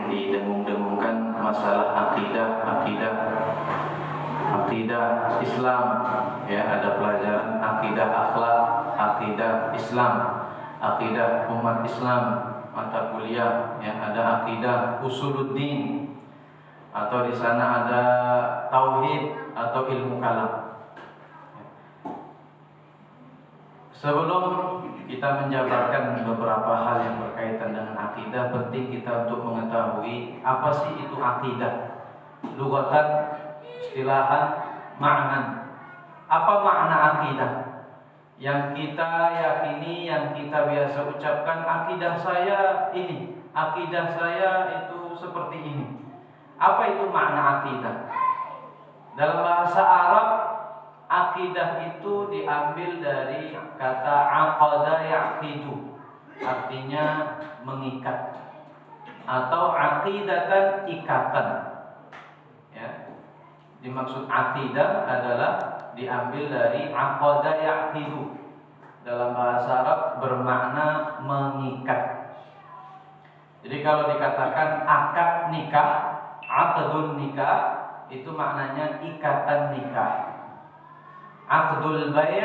didengung-dengungkan masalah akidah Islam, ya, ada pelajaran akidah akhlak, akidah Islam, akidah umat Islam, mata kuliah, ya, ada akidah usuluddin, atau di sana ada tauhid atau ilmu kalam. Sebelum kita menjabarkan beberapa hal yang berkaitan dengan akidah, penting kita untuk mengetahui apa sih itu akidah. Lughatan, istilahan, ma'nan. Apa makna akidah? Yang kita yakini, yang kita biasa ucapkan, akidah saya ini, akidah saya itu seperti ini. Apa itu makna akidah? Dalam bahasa Arab, akidah itu diambil dari kata aqada yaqidu, artinya mengikat, atau aqidatan, ikatan. Ya. Dimaksud akidah adalah diambil dari aqada yaqidu. Dalam bahasa Arab bermakna mengikat. Jadi kalau dikatakan akad nikah, aqdun nikah, itu maknanya ikatan nikah. Aqdul bai',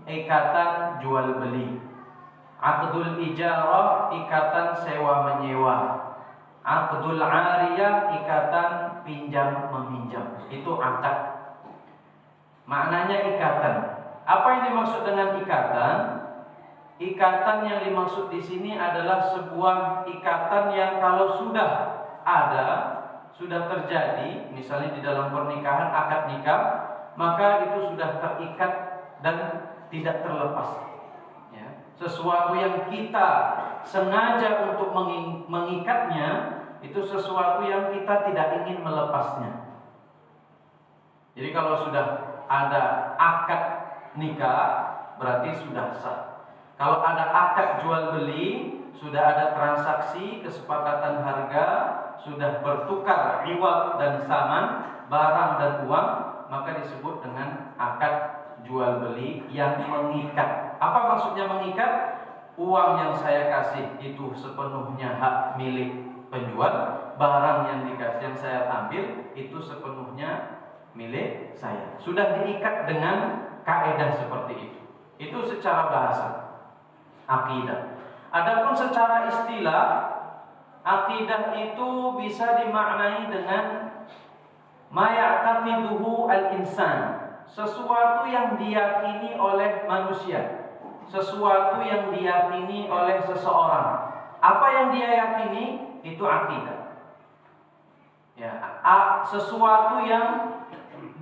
ikatan jual beli. Aqdul ijarah, ikatan sewa menyewa. Aqdul ariyah, ikatan pinjam meminjam. Itu akad. Maknanya ikatan. Apa yang dimaksud dengan ikatan? Ikatan yang dimaksud di sini adalah sebuah ikatan yang kalau sudah ada, sudah terjadi, misalnya di dalam pernikahan, akad nikah, maka itu sudah terikat dan tidak terlepas. Ya. Sesuatu yang kita sengaja untuk mengikatnya, itu sesuatu yang kita tidak ingin melepasnya. Jadi kalau sudah ada akad nikah, berarti sudah sah. Kalau ada akad jual beli, sudah ada transaksi, kesepakatan harga, sudah bertukar iwad dan saman, barang dan uang, maka disebut dengan akad jual beli yang mengikat. Apa maksudnya mengikat? Uang yang saya kasih itu sepenuhnya hak milik penjual, barang yang dikasih, yang saya ambil itu sepenuhnya milik saya. Sudah diikat dengan kaidah seperti itu. Itu secara bahasa akidah. Adapun secara istilah, akidah itu bisa dimaknai dengan ma ya'taqiduhu al-insan, sesuatu yang diyakini oleh manusia, sesuatu yang diyakini oleh seseorang. Apa yang dia yakini itu akidah. Ya, sesuatu yang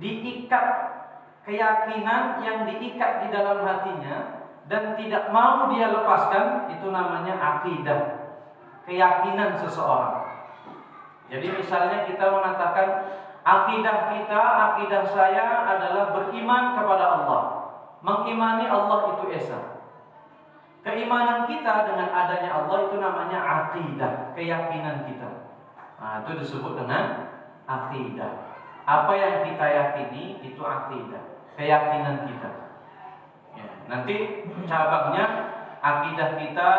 diikat, keyakinan yang diikat di dalam hatinya dan tidak mau dia lepaskan, itu namanya akidah. Keyakinan seseorang. Jadi misalnya kita mengatakan akidah kita, akidah saya adalah beriman kepada Allah, mengimani Allah itu esa. Keimanan kita dengan adanya Allah itu namanya akidah, keyakinan kita. Nah, itu disebut dengan akidah. Apa yang kita yakini itu akidah, keyakinan kita. Ya, nanti cabangnya akidah kita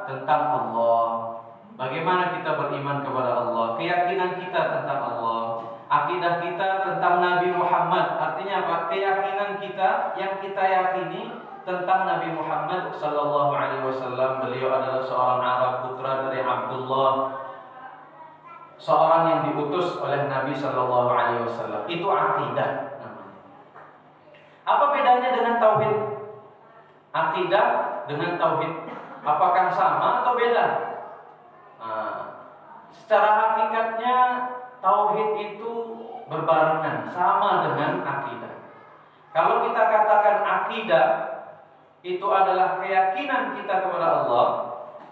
tentang Allah. Bagaimana kita beriman kepada Allah, keyakinan kita tentang Allah. Akidah kita tentang Nabi Muhammad, artinya apa? Keyakinan kita yang kita yakini tentang Nabi Muhammad sallallahu alaihi wasallam. Beliau adalah seorang Arab, putra dari Abdullah, seorang yang diutus oleh Nabi sallallahu alaihi wasallam. Itu akidah namanya. Apa bedanya dengan tauhid? Akidah dengan tauhid, apakah sama atau beda? Nah, secara hakikatnya tauhid itu berbarengan, sama dengan akidah. Kalau kita katakan akidah itu adalah keyakinan kita kepada Allah,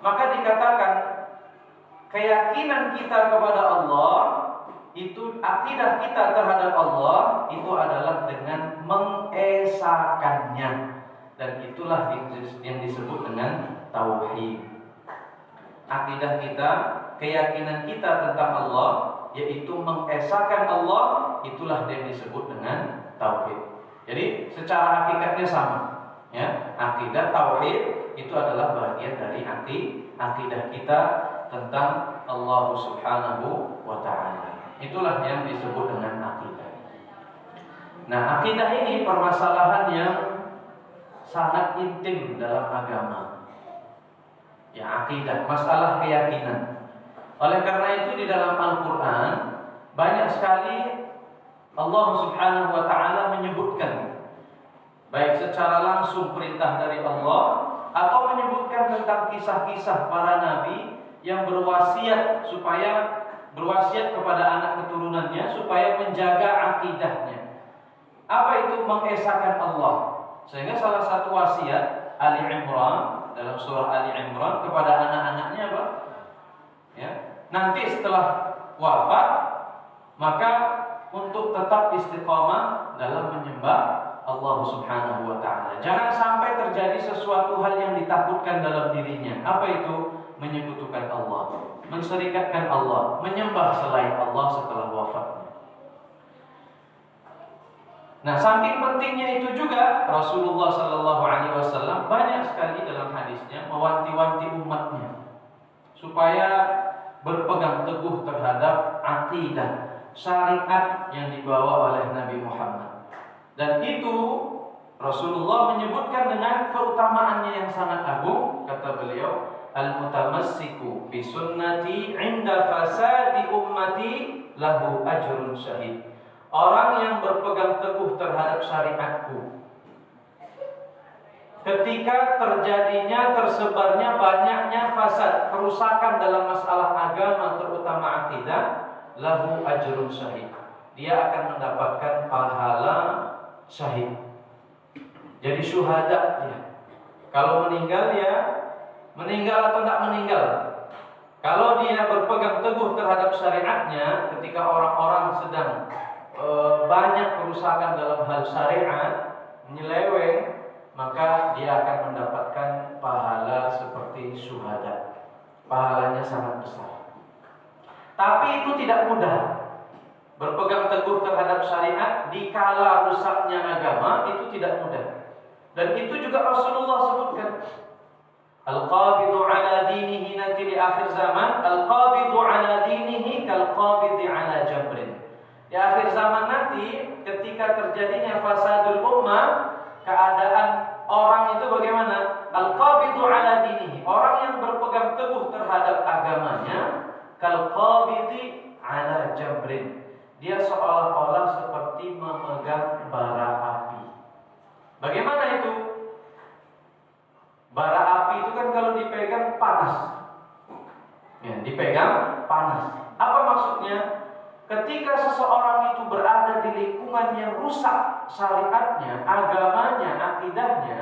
maka dikatakan keyakinan kita kepada Allah itu, akidah kita terhadap Allah itu adalah dengan mengesakannya, dan itulah yang disebut dengan tauhid. Akidah kita, keyakinan kita tentang Allah, yaitu mengesakan Allah, itulah yang disebut dengan tauhid. Jadi secara hakikatnya sama, ya. Akidah tauhid itu adalah bagian dari akidah kita tentang Allah Subhanahu wa ta'ala. Itulah yang disebut dengan akidah. Nah, akidah ini permasalahan yang sangat intim dalam agama. Ya, akidah, masalah keyakinan. Oleh karena itu di dalam Al-Quran banyak sekali Allah Subhanahu wa ta'ala menyebutkan, baik secara langsung perintah dari Allah, atau menyebutkan tentang kisah-kisah para nabi yang berwasiat kepada anak keturunannya supaya menjaga akidahnya. Apa itu mengesahkan Allah? Sehingga salah satu wasiat Ali Imran dalam surah Ali Imran kepada anak-anaknya apa? Ya, nanti setelah wafat maka untuk tetap istiqamah dalam menyembah Allah Subhanahu wa ta'ala. Jangan sampai terjadi sesuatu hal yang ditakutkan dalam dirinya. Apa itu? Menyekutukan Allah, menserikatkan Allah, menyembah selain Allah setelah wafatnya. Nah, saking pentingnya itu juga Rasulullah sallallahu alaihi wasallam banyak sekali dalam hadisnya mewanti-wanti umatnya supaya berpegang teguh terhadap akidah, syariat yang dibawa oleh Nabi Muhammad. Dan itu Rasulullah menyebutkan dengan keutamaannya yang sangat agung. Kata beliau, al-mutamassiku bi sunnati 'inda fasadi ummati lahu ajrun syahid. Orang yang berpegang teguh terhadap syariatku ketika terjadinya, tersebarnya banyaknya fasad, kerusakan dalam masalah agama terutama akidah, lahu ajrun syahid. Dia akan mendapatkan pahala syahid. Jadi syuhada dia. Kalau meninggal ya meninggal atau tidak meninggal. Kalau dia berpegang teguh terhadap syariatnya ketika orang-orang sedang banyak kerusakan dalam hal syariat, menyeleweng, maka dia akan mendapatkan pahala seperti syuhada. Pahalanya sangat besar. Tapi itu tidak mudah. Berpegang teguh terhadap syariat di kala rusaknya agama itu tidak mudah. Dan itu juga Rasulullah sebutkan. Al-qabidu ala dinihi, nanti di akhir zaman, al-qabidu ala dinihi kal-qabidi ala jabrin. Di akhir zaman nanti ketika terjadinya fasadul ummah, keadaan orang itu bagaimana? Al-qabidu ala dinihi, orang yang berpegang teguh terhadap agamanya, kal-qabidi ala jabrin. Dia seolah-olah seperti memegang bara api. Bagaimana itu? Bara api itu kan kalau dipegang panas. Ya, dipegang panas. Apa maksudnya? Ketika seseorang itu berada di lingkungan yang rusak syariatnya, agamanya, akidahnya,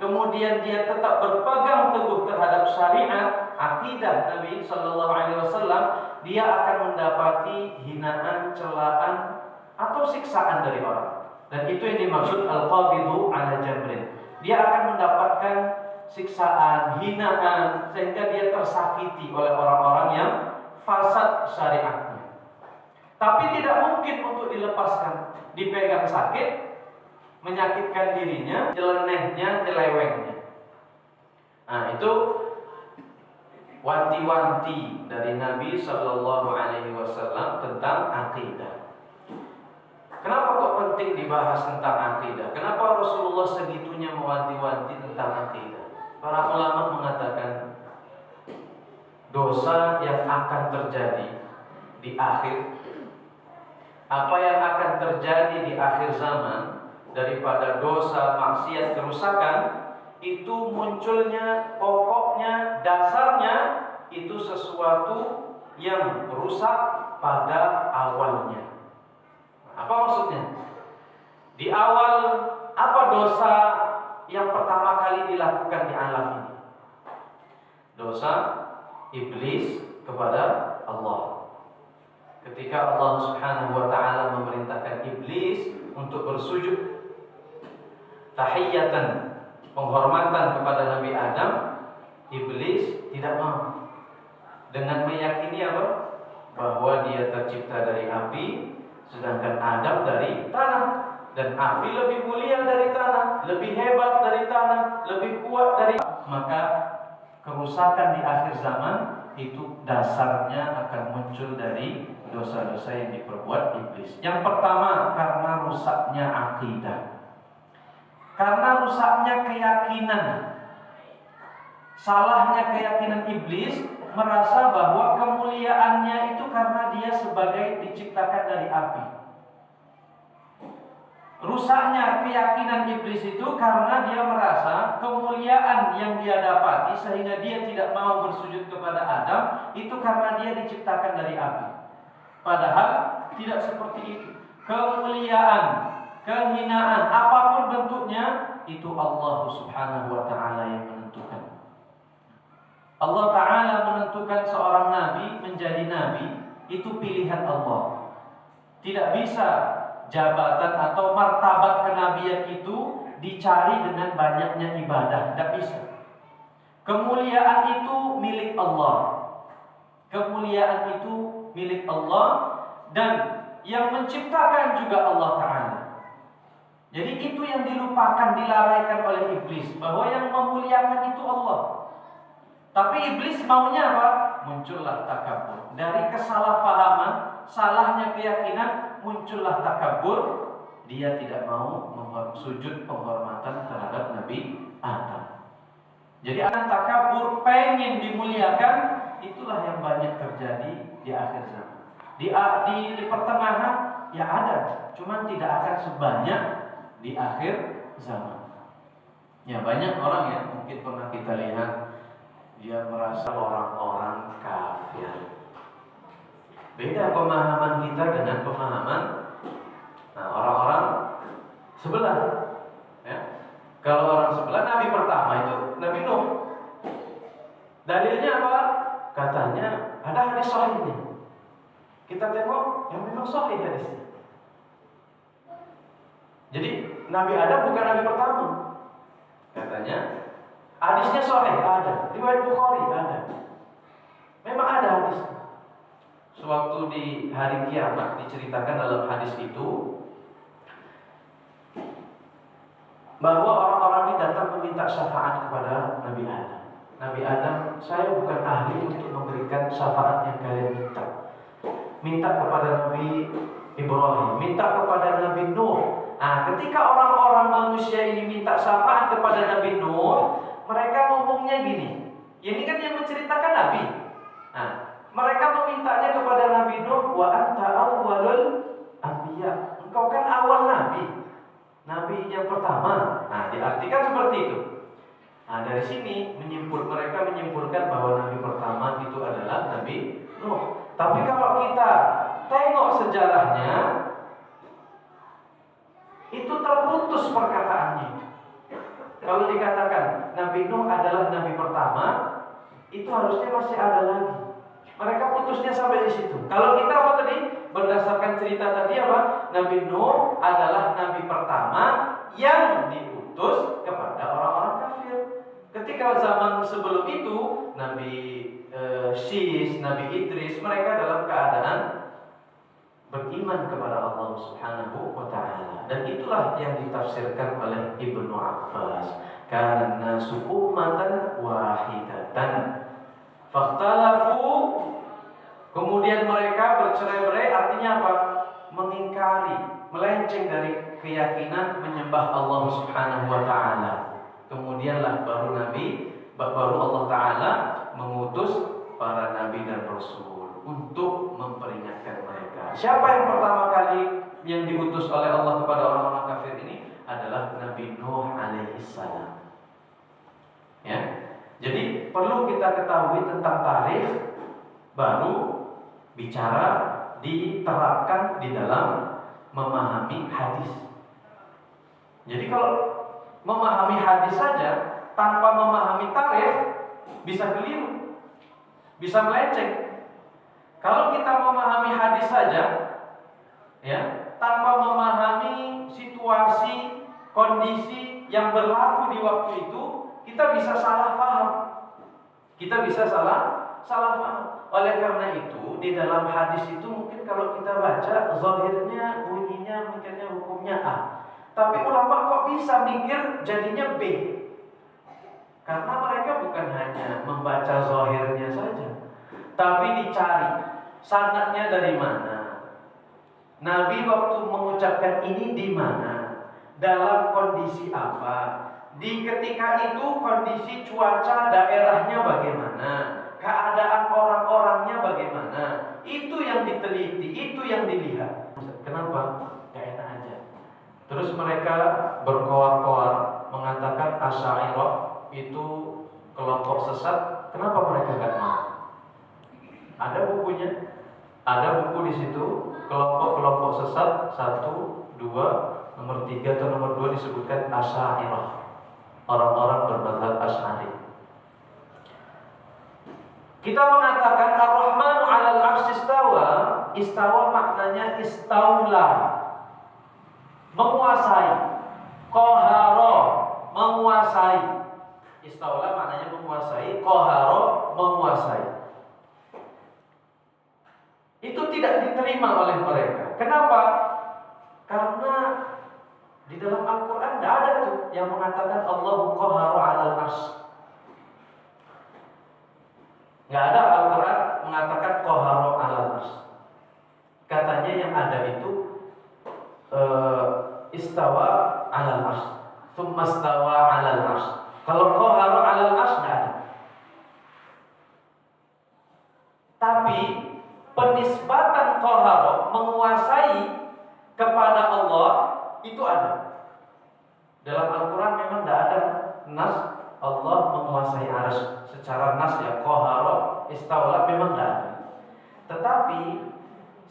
kemudian dia tetap berpegang teguh terhadap syariat, akidah Nabi Sallallahu Alaihi Wasallam, dia akan mendapati hinaan, celaan, atau siksaan dari orang. Dan itu yang dimaksud al-qabidu ala jabrin. Dia akan mendapatkan siksaan, hinaan, sehingga dia tersakiti oleh orang-orang yang fasad syariatnya. Tapi tidak mungkin untuk dilepaskan. Dipegang sakit, menyakitkan dirinya, nyelenehnya, nyelewengnya. Nah, itu wanti-wanti dari Nabi Sallallahu Alaihi Wasallam tentang akidah. Kenapa kok penting dibahas tentang akidah? Kenapa Rasulullah segitunya mewanti-wanti tentang akidah? Para ulama mengatakan dosa yang akan terjadi di akhir, apa yang akan terjadi di akhir zaman daripada dosa, maksiat, kerusakan, itu munculnya, pokoknya, dasarnya itu sesuatu yang rusak pada awalnya. Apa maksudnya? Di awal, apa dosa yang pertama kali dilakukan di alam ini? Dosa iblis kepada Allah. Ketika Allah Subhanahu wa ta'ala memerintahkan iblis untuk bersujud tahiyatan, penghormatan kepada Nabi Adam, iblis tidak mau. Dengan meyakini apa? Bahwa dia tercipta dari api, sedangkan Adam dari tanah. Dan api lebih mulia dari tanah, lebih hebat dari tanah, lebih kuat dari. Maka kerusakan di akhir zaman itu dasarnya akan muncul dari dosa-dosa yang diperbuat iblis. Yang pertama, karena rusaknya akidah. Karena rusaknya keyakinan. Salahnya keyakinan iblis merasa bahwa kemuliaannya itu karena dia sebagai diciptakan dari api. Rusaknya keyakinan iblis itu karena dia merasa kemuliaan yang dia dapati sehingga dia tidak mau bersujud kepada Adam itu karena dia diciptakan dari api. Padahal tidak seperti itu. Kemuliaan, kehinaan, apapun bentuknya, itu Allah Subhanahu wa ta'ala yang menentukan. Allah Ta'ala menentukan seorang nabi menjadi nabi, itu pilihan Allah. Tidak bisa jabatan atau martabat kenabian itu dicari dengan banyaknya ibadah, tidak bisa. Kemuliaan itu milik Allah. Kemuliaan itu milik Allah dan yang menciptakan juga Allah Ta'ala. Jadi itu yang dilupakan, dilalaikan oleh iblis, bahwa yang memuliakan itu Allah. Tapi iblis maunya apa? Muncullah takabur. Dari kesalahpahaman, salahnya keyakinan, muncullah takabur. Dia tidak mau sujud penghormatan terhadap Nabi Adam. Jadi takabur, pengen dimuliakan, itulah yang banyak terjadi di akhir zaman. Di pertengahan ya ada, cuman tidak akan sebanyak di akhir zaman. Ya banyak orang ya, mungkin pernah kita lihat, dia merasa orang-orang kafir. Beda pemahaman kita dengan pemahaman orang-orang sebelah. Ya. Kalau orang sebelah, Nabi pertama itu Nabi Nuh. Dalilnya apa? Katanya ada hadis sahih ini. Kita tengok yang memang sahih hadisnya. Jadi Nabi Adam bukan Nabi pertama. Katanya hadisnya sahih, ada. Riwayat Bukhari ada. Memang ada hadis. Sewaktu di hari kiamat diceritakan dalam hadis itu bahwa orang-orang ini datang meminta syafaat kepada Nabi Adam. Nabi Adam, saya bukan ahli untuk memberikan syafaat yang kalian minta. Minta kepada Nabi Ibrahim, minta kepada Nabi Nuh. Nah, ketika orang-orang manusia ini minta syafaat kepada Nabi Nuh, mereka ngomongnya gini. Ini kan yang menceritakan Nabi. Nah, mereka memintanya kepada Nabi Nuh, wa anta awwalul anbiya. Engkau kan awal nabi. Nabi yang pertama. Nah, diartikan seperti itu. Nah, dari sini mereka menyimpulkan bahwa nabi pertama itu adalah Nabi Nuh. Tapi kalau kita tengok sejarahnya, itu terputus perkataannya. Kalau dikatakan Nabi Nuh adalah nabi pertama, itu harusnya masih ada lagi. Mereka putusnya sampai di situ. Kalau kita apa tadi? Berdasarkan cerita tadi apa? Nabi Nuh adalah nabi pertama yang diutus kepada orang-orang kafir. Ketika zaman sebelum itu, Nabi Syis, Nabi Idris, mereka dalam keadaan beriman kepada Allah Subhanahu wa ta'ala. Dan itulah yang ditafsirkan oleh Ibnu Abbas. Karena ummatan wahidatan fakhtalafu, kemudian mereka bercerai-berai, artinya apa? Mengingkari, melenceng dari keyakinan menyembah Allah Subhanahu wa ta'ala. Kemudianlah baru Allah Ta'ala mengutus para nabi dan rasul untuk memperingatkan mereka. Siapa yang pertama kali yang diutus oleh Allah kepada orang-orang kafir ini? Adalah Nabi Nuh alaihi salam. Ya. Jadi perlu kita ketahui tentang tarikh, baru bicara diterapkan di dalam memahami hadis. Jadi kalau memahami hadis saja tanpa memahami tarikh bisa keliru, bisa melenceng. Kalau kita memahami hadis saja, ya, tanpa memahami situasi, kondisi yang berlaku di waktu itu, kita bisa salah paham. Kita bisa salah paham. Oleh karena itu, di dalam hadis itu mungkin kalau kita baca zahirnya, bunyinya, mikirnya hukumnya A. Tapi ulama kok bisa mikir jadinya B? Karena mereka bukan hanya membaca zahirnya saja, tapi dicari sanadnya dari mana. Nabi waktu mengucapkan ini di mana, dalam kondisi apa, di ketika itu kondisi cuaca daerahnya bagaimana, keadaan orang-orangnya bagaimana, itu yang diteliti, itu yang dilihat. Kenapa? Gak enak aja. Terus mereka berkoar-koar mengatakan Asy'ariyah itu kelompok sesat. Kenapa mereka gak mau? Ada bukunya. Ada buku di situ, kelompok-kelompok sesat 1, 2, nomor 3 atau nomor 2 disebutkan Asy'ariyah. Orang-orang bermadzhab Asy'ari. Kita mengatakan Ar-Rahmanu 'alal 'arsy istawa. Istawa maknanya istaula, menguasai. Qahara, menguasai. Istaula maknanya menguasai, qahara menguasai. Itu tidak diterima oleh mereka. Kenapa? Karena di dalam Al-Quran tidak ada tuh yang mengatakan Allahu qahara 'alal 'arsy. Nggak ada Al-Quran mengatakan qahara 'alal 'arsy. Katanya yang ada itu istawa 'alal 'arsy, tsumma istawa 'alal 'arsy. Kalau qahara 'alal 'arsy nggak ada. Tapi penisbatan qahara, menguasai kepada Allah, itu ada. Dalam Al-Quran memang tidak ada nas Allah menguasai arsy secara nas ya, qahara, istaula memang tidak ada. Tetapi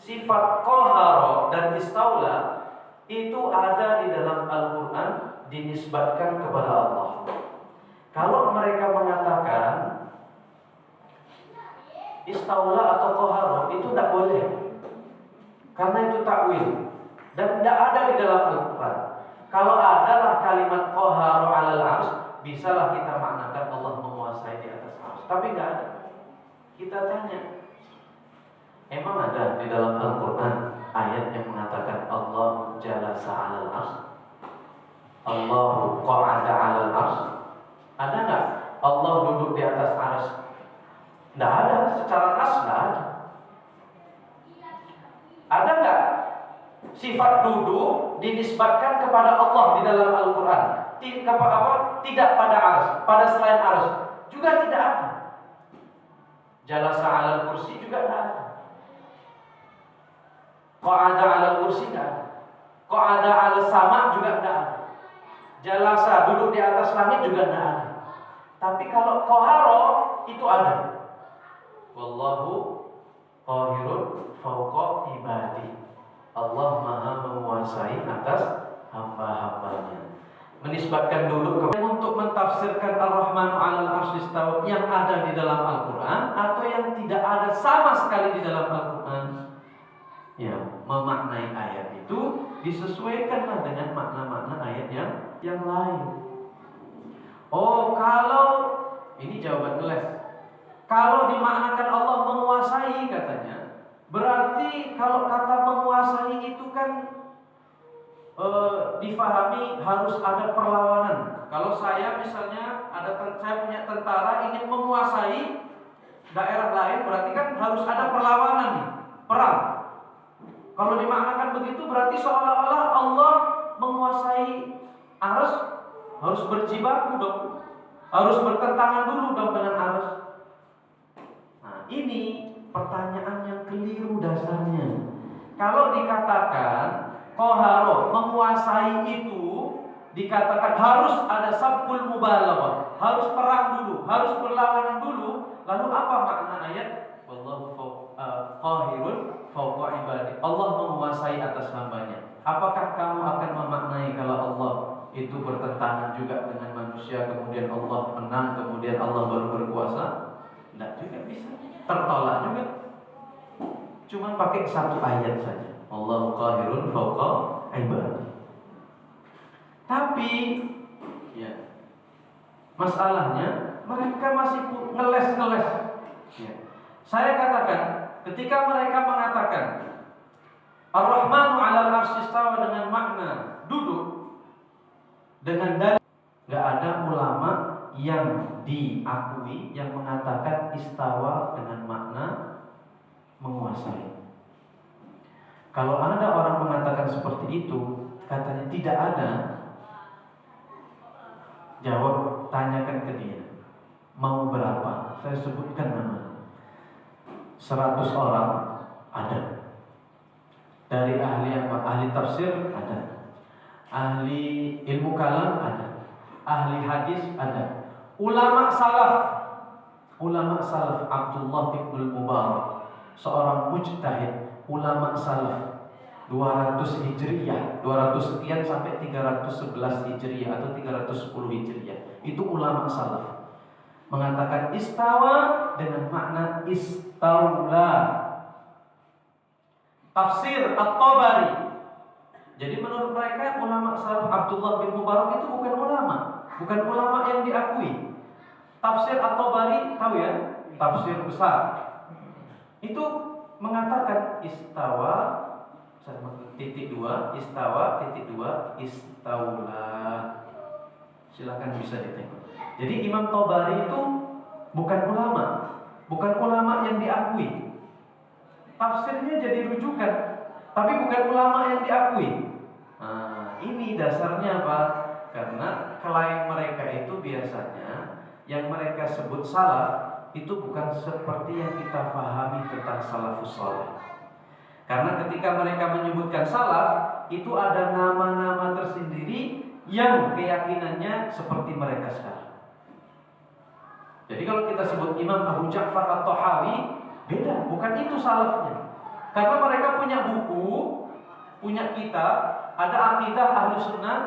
sifat qahara dan istaula itu ada di dalam Al-Quran, dinisbatkan kepada Allah. Kalau mereka mengatakan istaula atau qahara, itu tidak boleh, karena itu takwil dan tidak ada di dalam Al-Quran. Kalau adalah kalimat qahara 'alal 'arsy, bisalah kita maknakan Allah menguasai di atas arsy. Tapi tidak ada. Kita tanya, emang ada di dalam Al-Quran ayat yang mengatakan Allah jalasa 'alal 'arsy, Allahu qa'ada 'alal 'arsy? Ada nggak Allah duduk di atas arsy? Tidak ada, secara nas tidak ada. Ada nggak sifat duduk dinisbatkan kepada Allah di dalam Al-Quran? Tidak pada arsy, pada selain arsy juga tidak ada. Jalasa 'alal kursi juga tidak ada. Qa'ada 'alal kursi tidak ada. Qa'ada 'alas sama juga tidak ada. Jalasa duduk di atas langit juga tidak ada. Tapi kalau qahara itu ada. Wallahu qahirun fawqa ibadi. Allah Maha menguasai atas hamba-hambanya. Menisbatkan dulu untuk mentafsirkan Ar-Rahmanu 'alal 'arsy istawa yang ada di dalam Al-Quran atau yang tidak ada sama sekali di dalam Al-Quran. Ya, memaknai ayat itu disesuaikanlah dengan makna-makna ayat yang lain. Oh, kalau ini jawaban ngeles. Kalau dimaknakan Allah menguasai katanya, berarti kalau kata menguasai itu kan difahami harus ada perlawanan. Kalau saya misalnya saya punya tentara ingin menguasai daerah lain, berarti kan harus ada perlawanan nih, perang. Kalau dimaknakan begitu berarti seolah-olah Allah menguasai arsy harus berjibaku dong, harus bertentangan dulu dong dengan arsy. Ini pertanyaan yang keliru dasarnya. Kalau dikatakan qahara menguasai itu, dikatakan harus ada sabqul mubalaghah, harus perang dulu, harus perlawanan dulu. Lalu apa makna ayat wallahu qahirun fawqa ibadi? Allah menguasai atas hambanya. Apakah kamu akan memaknai kalau Allah itu bertentangan juga dengan manusia, kemudian Allah menang, kemudian Allah baru berkuasa? Tidak juga bisa. Tertolak juga. Cuma pakai satu ayat saja. Allahu qahirun fawqa ibadi. Tapi ya, masalahnya mereka masih ngeles. Ya. Saya katakan, ketika mereka mengatakan Ar-Rahmanu 'alal 'arsy istawa dengan makna duduk, dengan dalil, enggak ada ulama yang diakui yang mengatakan istawa dengan makna menguasai. Kalau ada orang mengatakan seperti itu, katanya tidak ada, jawab, tanyakan ke dia, mau berapa? Saya sebutkan nama. 100 orang ada. Dari ahli tafsir ada, ahli ilmu kalam ada, ahli hadis ada, ulama salaf Abdullah bin Mubarak, seorang mujtahid, ulama salaf 200 Hijriyah, 200 sekian sampai 311 Hijriyah atau 310 Hijriyah. Itu ulama salaf mengatakan istawa dengan makna istaula. Tafsir At-Tabari. Jadi menurut mereka ulama salaf Abdullah bin Mubarak itu bukan ulama yang diakui. Tafsir At-Tabari tahu ya, tafsir besar. Itu mengatakan istawa titik dua, istawa titik dua, istaula. Silakan bisa ditengok. Jadi Imam Tabari itu bukan ulama yang diakui. Tafsirnya jadi rujukan, tapi bukan ulama yang diakui. Nah, ini dasarnya apa? Karena klaim mereka itu biasanya yang mereka sebut salaf itu bukan seperti yang kita pahami tentang salafus saleh. Karena ketika mereka menyebutkan salaf, itu ada nama-nama tersendiri yang keyakinannya seperti mereka sekarang. Jadi kalau kita sebut Imam Abu Ja'far At-Tahawi, beda, bukan itu salafnya. Karena mereka punya buku, punya kitab, ada akidah ahlu sunnah,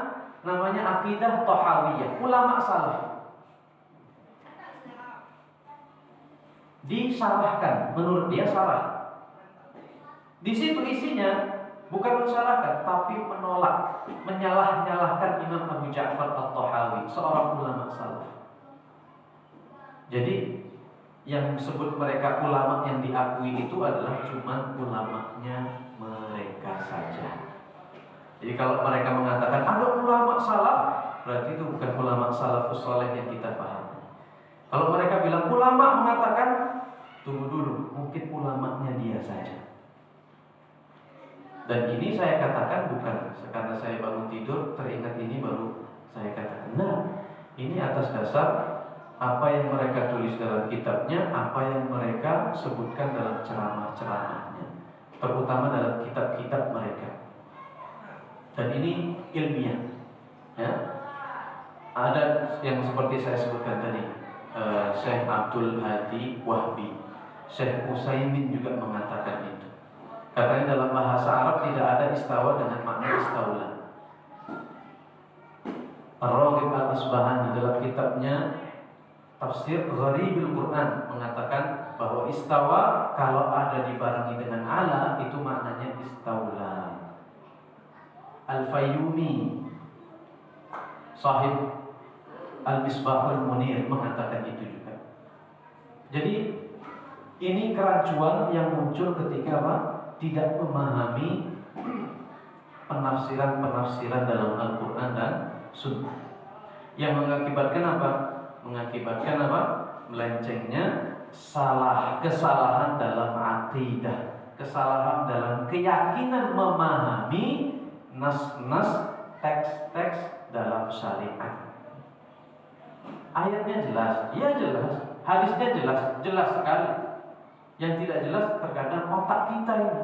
namanya akidah Tahawiyah, ulama salaf. Disalahkan, menurut dia salah. Di situ isinya bukan mensalahkan, tapi menolak, menyalah-nyalahkan Imam Abu Ja'far At-Tahawi, seorang ulama salaf. Jadi yang disebut mereka ulama yang diakui itu adalah cuma ulamanya mereka saja. Jadi kalau mereka mengatakan ada ulama salaf, berarti itu bukan ulama salafus saleh yang kita pahami. Kalau mereka bilang ulama mengatakan, tunggu dulu, mungkin ulamanya dia saja. Dan ini saya katakan bukan karena saya bangun tidur teringat ini baru saya katakan. Nah, ini atas dasar apa yang mereka tulis dalam kitabnya, apa yang mereka sebutkan dalam ceramah-ceramahnya, terutama dalam kitab-kitab mereka. Dan ini ilmiah, ya. Ada yang seperti saya sebutkan tadi, Syekh Abdul Hadi Wahbi, Syekh Utsaimin juga mengatakan itu. Katanya dalam bahasa Arab tidak ada istawa dengan makna istaula. Ar-Raghib Al-Asbahani dalam kitabnya Tafsir Gharibul Quran mengatakan bahwa istawa kalau ada dibarengi dengan ala itu maknanya istaula. Al-Fayyumi sahib Al-Misbahul Munir mengatakan itu juga. Jadi ini kerancuan yang muncul ketika apa? Tidak memahami penafsiran-penafsiran dalam Al-Quran dan Sunnah, yang mengakibatkan apa? Melencengnya kesalahan dalam akidah, kesalahan dalam keyakinan memahami nas-nas, teks-teks dalam syariat. Ayatnya jelas, iya jelas, hadisnya jelas sekali. Yang tidak jelas terkadang otak kita ini,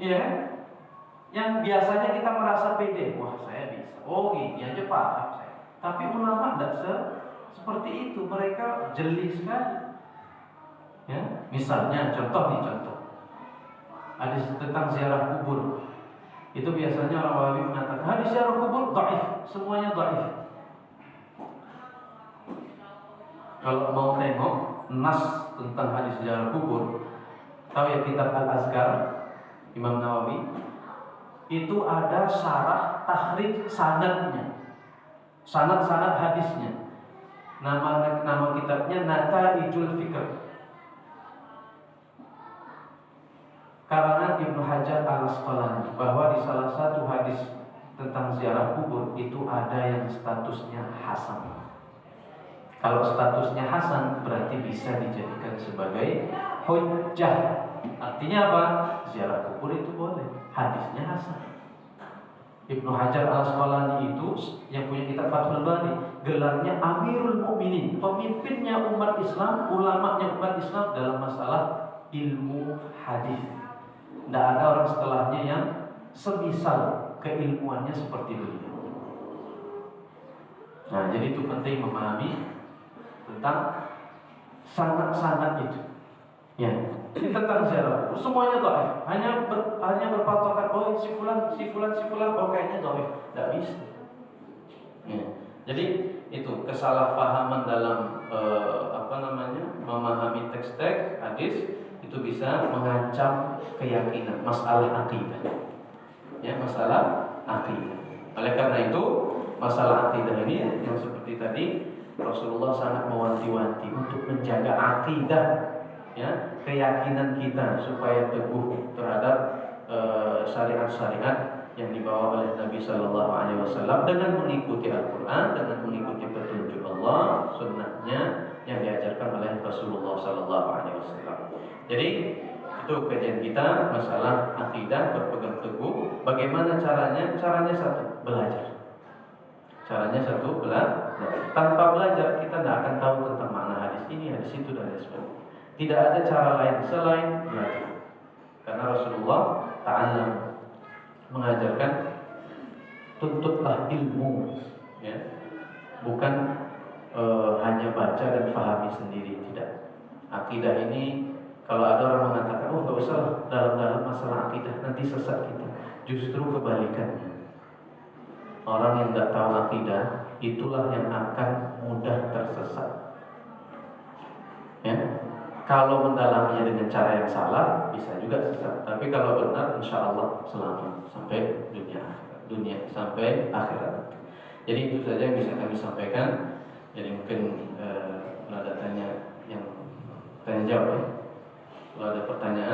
iya kan? Yang biasanya kita merasa pede, wah saya bisa, oh ini aja paham saya. Tapi ulama tidak seperti itu, mereka jeli sekali. Ya, misalnya contoh hadis tentang ziarah kubur. Itu biasanya orang Wahabi mengatakan hadis ziarah kubur dhaif, semuanya dhaif. Kalau mau tengok nas tentang hadis ziarah kubur, tahu ya kitab Al-Azkar Imam Nawawi, itu ada syarah takhrij sanadnya, sanad hadisnya. Nama kitabnya Nataijul Fikr, karangan Ibnu Hajar Al-Asqalani, bahwa di salah satu hadis tentang ziarah kubur itu ada yang statusnya hasan. Kalau statusnya hasan berarti bisa dijadikan sebagai hujjah. Artinya apa? Ziarah kubur itu boleh. Hadisnya hasan. Ibnu Hajar Al-Asqalani itu yang punya kitab Fathul Bari, gelarnya Amirul Mukminin, pemimpinnya umat Islam, ulamanya umat Islam dalam masalah ilmu hadis. Tidak ada orang setelahnya yang semisal keilmuannya seperti beliau. Nah, jadi itu penting memahami tentang sanad-sanad itu. Ya, tentang ziarah semuanya dhaif. Hanya berpatokan si fulan, oh kayaknya dhaif. Tidak bisa. Ya. Jadi itu kesalahpahaman dalam memahami teks-teks hadis itu bisa mengancam keyakinan, masalah akidah. Ya, masalah akidah. Oleh karena itu, masalah akidah ini yang seperti tadi Rasulullah sangat mewanti-wanti untuk menjaga akidah, ya, keyakinan kita supaya teguh terhadap syariat-syariat yang dibawa oleh Nabi Sallallahu Alaihi Wasallam dengan mengikuti Al-Quran, dengan mengikuti petunjuk Allah, sunnahnya yang diajarkan oleh Rasulullah Sallallahu Alaihi Wasallam. Jadi itu kajian kita masalah akidah, berpegang teguh. Bagaimana caranya? Caranya satu, belajar. Caranya satu, belajar. Tanpa belajar kita tidak akan tahu tentang makna hadis ini, hadis itu, dan lain sebagainya. Tidak ada cara lain selain belajar. Karena Rasulullah Ta'ala mengajarkan tuntutlah ilmu, ya, bukan hanya baca dan pahami sendiri, tidak. Akidah ini kalau ada orang mengatakan, oh nggak usah dalam-dalam masalah akidah, nanti sesat kita. Justru kebalikannya. Orang yang tidak tahu akidah itulah yang akan mudah tersesat. Ya. Kalau mendalaminya dengan cara yang salah bisa juga sesat. Tapi kalau benar, insya Allah selamat sampai dunia sampai akhirat. Jadi itu saja yang bisa kami sampaikan. Jadi mungkin kalau ada tanya yang tanya jawab, ya. Kalau ada pertanyaan.